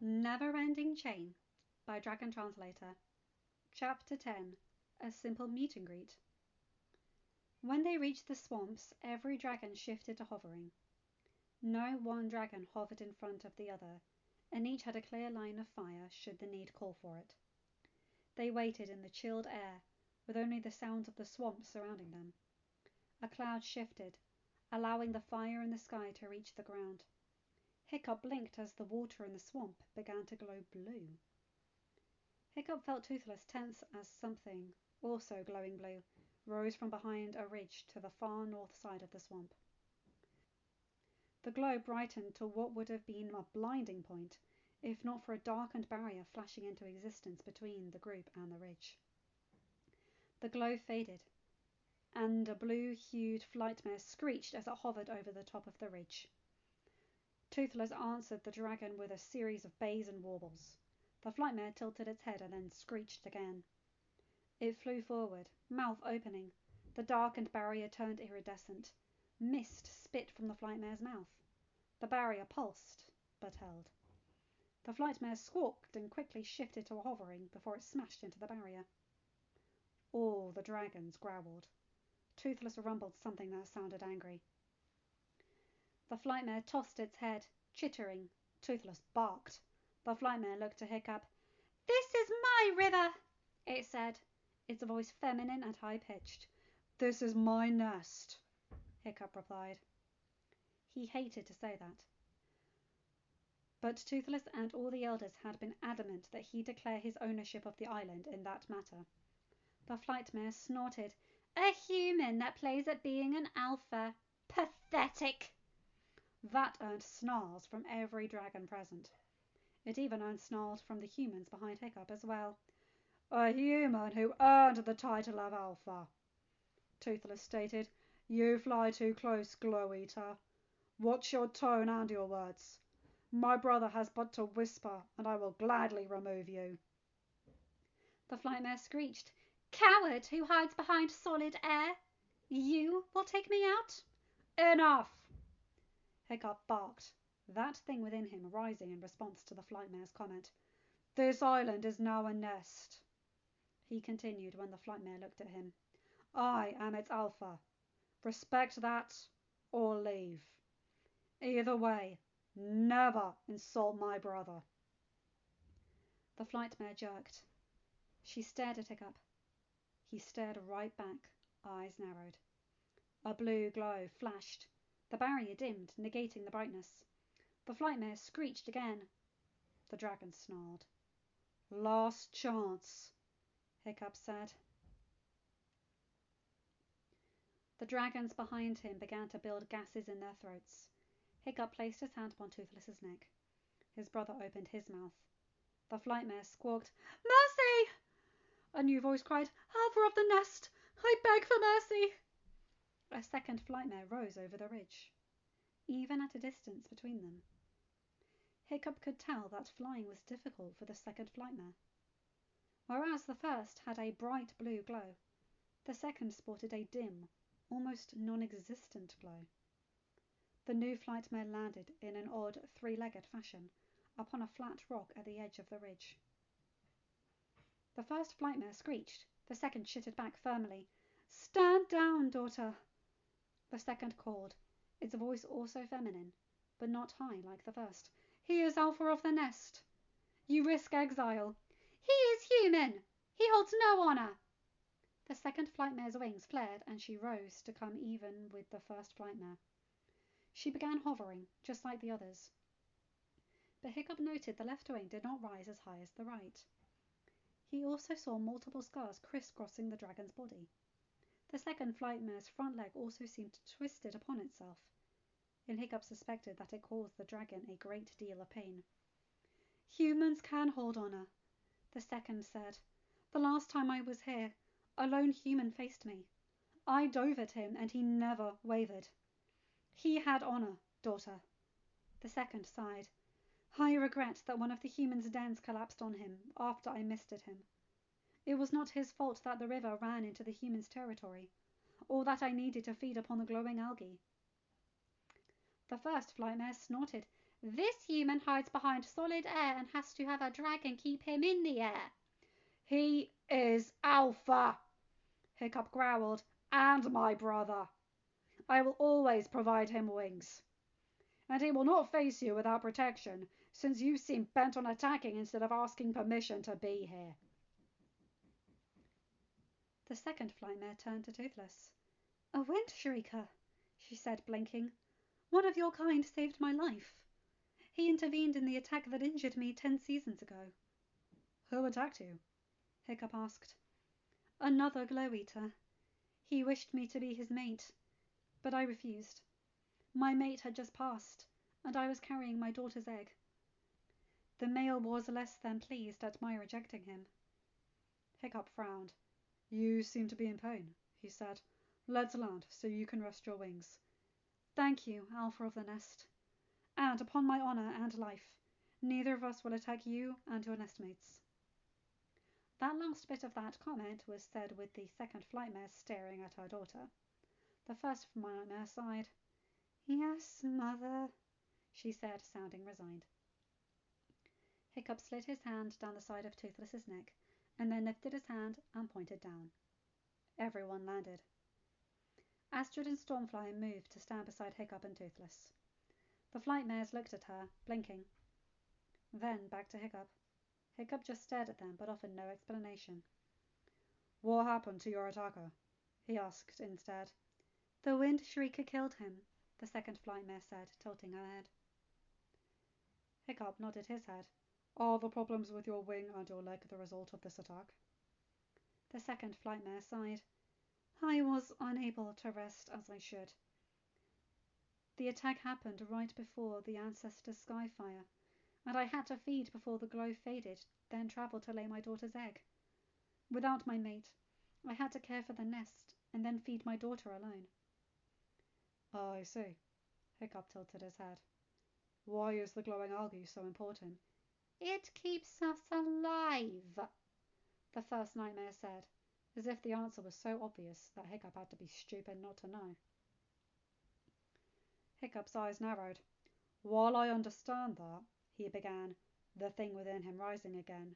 Neverending Chain by Dragon Translator. Chapter 10. A Simple Meet and Greet. When they reached the swamps, every dragon shifted to hovering. No one dragon hovered in front of the other, and each had a clear line of fire should the need call for it. They waited in the chilled air, with only the sounds of the swamp surrounding them. A cloud shifted, allowing the fire in the sky to reach the ground. Hiccup blinked as the water in the swamp began to glow blue. Hiccup felt Toothless tense as something, also glowing blue, rose from behind a ridge to the far north side of the swamp. The glow brightened to what would have been a blinding point, if not for a darkened barrier flashing into existence between the group and the ridge. The glow faded, and a blue-hued flightmare screeched as it hovered over the top of the ridge. Toothless answered the dragon with a series of bays and warbles. The flightmare tilted its head and then screeched again. It flew forward, mouth opening. The darkened barrier turned iridescent. Mist spit from the flightmare's mouth. The barrier pulsed, but held. The flightmare squawked and quickly shifted to hovering before it smashed into the barrier. All the dragons growled. Toothless rumbled something that sounded angry. The flightmare tossed its head, chittering. Toothless barked. The flightmare looked to Hiccup. "This is my river," it said, its voice feminine and high-pitched. "This is my nest," Hiccup replied. He hated to say that, but Toothless and all the elders had been adamant that he declare his ownership of the island in that matter. The flightmare snorted. "A human that plays at being an alpha. Pathetic!" That earned snarls from every dragon present. It even earned snarls from the humans behind Hiccup as well. "A human who earned the title of alpha," Toothless stated. "You fly too close, Glow-Eater. Watch your tone and your words. My brother has but to whisper, and I will gladly remove you." The flightmare screeched. "Coward who hides behind solid air. You will take me out?" "Enough!" Hiccup barked, that thing within him rising in response to the flightmare's comment. "This island is now a nest," he continued when the flightmare looked at him. "I am its alpha. Respect that, or leave. Either way, never insult my brother." The flightmare jerked. She stared at Hiccup. He stared right back, eyes narrowed. A blue glow flashed. The barrier dimmed, negating the brightness. The flightmare screeched again. The dragon snarled. "Last chance," Hiccup said. The dragons behind him began to build gases in their throats. Hiccup placed his hand upon Toothless's neck. His brother opened his mouth. The flightmare squawked, "Mercy!" A new voice cried, "Alpha of the nest, I beg for mercy!" A second flightmare rose over the ridge, even at a distance between them. Hiccup could tell that flying was difficult for the second flightmare. Whereas the first had a bright blue glow, the second sported a dim, almost non-existent glow. The new flightmare landed in an odd three-legged fashion upon a flat rock at the edge of the ridge. The first flightmare screeched. The second shitted back firmly. "Stand down, daughter," the second called, its voice also feminine, but not high like the first. "He is alpha of the nest. You risk exile." "He is human. He holds no honor." The second flightmare's wings flared and she rose to come even with the first flightmare. She began hovering, just like the others. But Hiccup noted the left wing did not rise as high as the right. He also saw multiple scars crisscrossing the dragon's body. The second flightmare's front leg also seemed twisted upon itself, and Hiccup suspected that it caused the dragon a great deal of pain. "Humans can hold honor," the second said. "The last time I was here, a lone human faced me. I dove at him and he never wavered. He had honor, daughter." The second sighed. "I regret that one of the humans' dens collapsed on him after I misted him. It was not his fault that the river ran into the humans' territory, or that I needed to feed upon the glowing algae." The first flightmare snorted. This human hides behind solid air and has to have a dragon keep him in the air. He is Alpha, Hiccup growled, and my brother. I will always provide him wings. And he will not face you without protection, since you seem bent on attacking instead of asking permission to be here. The second flightmare turned to Toothless. A wind shrieker, she said, blinking. One of your kind saved my life. He intervened in the attack that injured me 10 seasons ago. Who attacked you? Hiccup asked. Another glow-eater. He wished me to be his mate, but I refused. My mate had just passed, and I was carrying my daughter's egg. The male was less than pleased at my rejecting him. Hiccup frowned. You seem to be in pain, he said. Let's land so you can rest your wings. Thank you, Alpha of the Nest. And upon my honor and life, neither of us will attack you and your nestmates. That last bit of that comment was said with the second flightmare staring at her daughter. The first flightmare sighed. Yes, mother, she said, sounding resigned. Hiccup slid his hand down the side of Toothless's neck, and then lifted his hand and pointed down. Everyone landed. Astrid and Stormfly moved to stand beside Hiccup and Toothless. The flightmares looked at her, blinking. Then back to Hiccup. Hiccup just stared at them, but offered no explanation. What happened to your attacker? He asked instead. The wind shrieker killed him, the second flightmare said, tilting her head. Hiccup nodded his head. Are the problems with your wing and your leg the result of this attack? The second flightmare sighed. I was unable to rest as I should. The attack happened right before the ancestor's skyfire, and I had to feed before the glow faded, then travel to lay my daughter's egg. Without my mate, I had to care for the nest and then feed my daughter alone. I see. Hiccup tilted his head. Why is the glowing algae so important? It keeps us alive, the first nightmare said, as if the answer was so obvious that Hiccup had to be stupid not to know. Hiccup's eyes narrowed. While I understand that, he began, the thing within him rising again,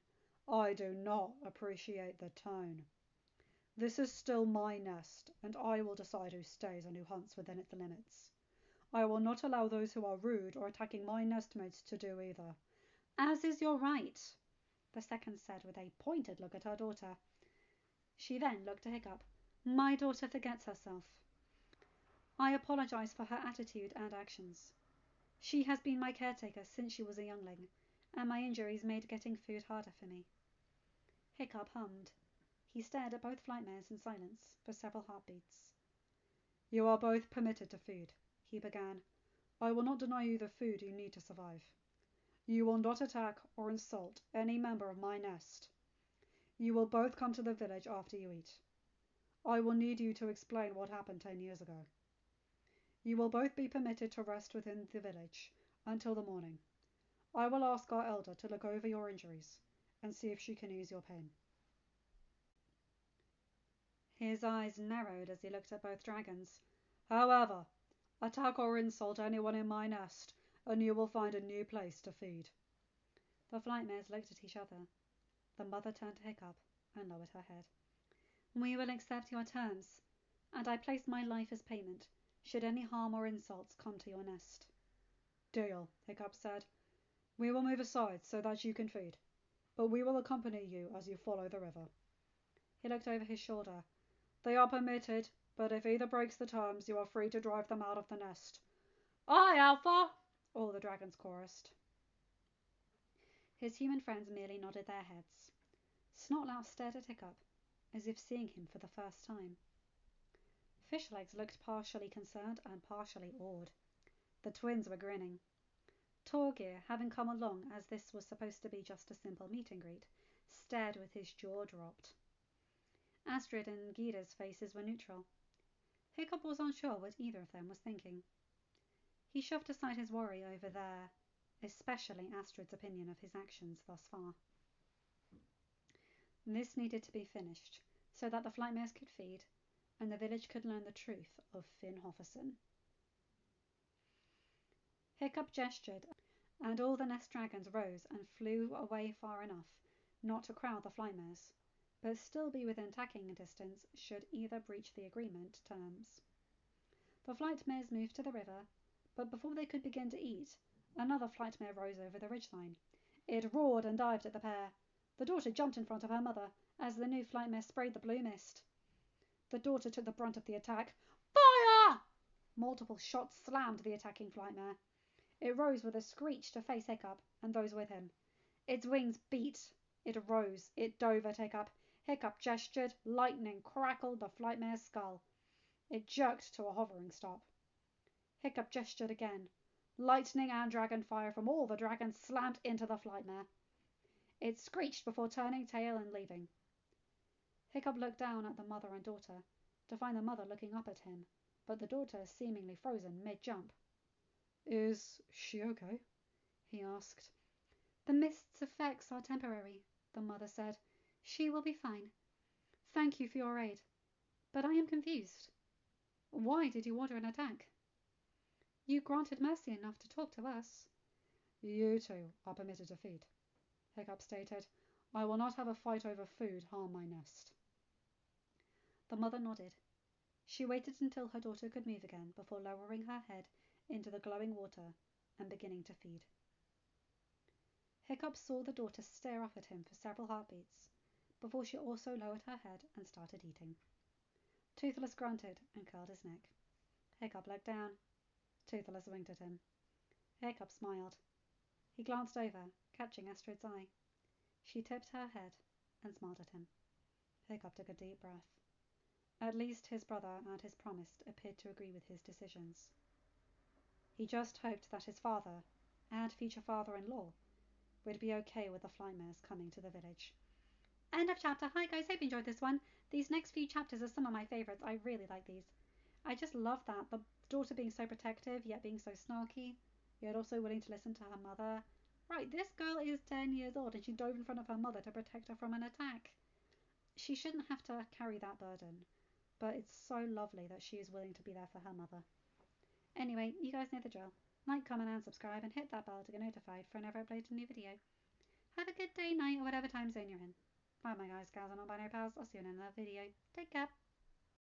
I do not appreciate the tone. This is still my nest, and I will decide who stays and who hunts within its limits. I will not allow those who are rude or attacking my nestmates to do either. As is your right, the second said with a pointed look at her daughter. She then looked at Hiccup. My daughter forgets herself. I apologize for her attitude and actions. She has been my caretaker since she was a youngling, and my injuries made getting food harder for me. Hiccup hummed. He stared at both flightmares in silence for several heartbeats. You are both permitted to feed, he began. I will not deny you the food you need to survive. You will not attack or insult any member of my nest. You will both come to the village after you eat. I will need you to explain what happened 10 years ago. You will both be permitted to rest within the village until the morning. I will ask our elder to look over your injuries and see if she can ease your pain. His eyes narrowed as he looked at both dragons. However, attack or insult anyone in my nest, and you will find a new place to feed. The flightmares looked at each other. The mother turned to Hiccup and lowered her head. We will accept your terms, and I place my life as payment, should any harm or insults come to your nest. Deal, Hiccup said. We will move aside so that you can feed, but we will accompany you as you follow the river. He looked over his shoulder. They are permitted, but if either breaks the terms, you are free to drive them out of the nest. Aye, Alpha! All the dragons chorused. His human friends merely nodded their heads. Snotlout stared at Hiccup, as if seeing him for the first time. Fishlegs looked partially concerned and partially awed. The twins were grinning. Torgear, having come along as this was supposed to be just a simple meet and greet, stared with his jaw dropped. Astrid and Gyda's faces were neutral. Hiccup was unsure what either of them was thinking. He shoved aside his worry over their, especially Astrid's opinion of his actions thus far. This needed to be finished, so that the flightmares could feed, and the village could learn the truth of Finn Hofferson. Hiccup gestured, and all the nest dragons rose and flew away far enough not to crowd the flightmares, but still be within attacking distance should either breach the agreement terms. The flightmares moved to the river, but before they could begin to eat, another flightmare rose over the ridgeline. It roared and dived at the pair. The daughter jumped in front of her mother as the new flightmare sprayed the blue mist. The daughter took the brunt of the attack. Fire! Multiple shots slammed the attacking flightmare. It rose with a screech to face Hiccup and those with him. Its wings beat. It rose. It dove at Hiccup. Hiccup gestured. Lightning crackled the flightmare's skull. It jerked to a hovering stop. Hiccup gestured again. Lightning and dragon fire from all the dragons slammed into the flightmare. It screeched before turning tail and leaving. Hiccup looked down at the mother and daughter, to find the mother looking up at him, but the daughter seemingly frozen mid-jump. Is she okay? He asked. The mist's effects are temporary, the mother said. She will be fine. Thank you for your aid. But I am confused. Why did you order an attack? You granted mercy enough to talk to us. You two are permitted to feed, Hiccup stated. I will not have a fight over food harm my nest. The mother nodded. She waited until her daughter could move again before lowering her head into the glowing water and beginning to feed. Hiccup saw the daughter stare up at him for several heartbeats before she also lowered her head and started eating. Toothless grunted and curled his neck. Hiccup looked down. Toothless winked at him. Hiccup smiled. He glanced over, catching Astrid's eye. She tipped her head and smiled at him. Hiccup took a deep breath. At least his brother and his promised appeared to agree with his decisions. He just hoped that his father, and future father-in-law, would be okay with the flightmares coming to the village. End of chapter. Hi guys, hope you enjoyed this one. These next few chapters are some of my favourites. I really like these. I just love that. The daughter being so protective, yet being so snarky, yet also willing to listen to her mother. Right, this girl is 10 years old and she dove in front of her mother to protect her from an attack. She shouldn't have to carry that burden, but it's so lovely that she is willing to be there for her mother. Anyway, you guys know the drill. Like, comment and subscribe and hit that bell to get notified for whenever I upload a new video. Have a good day, night, or whatever time zone you're in. Bye my guys, gals and non-binary pals. I'll see you in another video. Take care.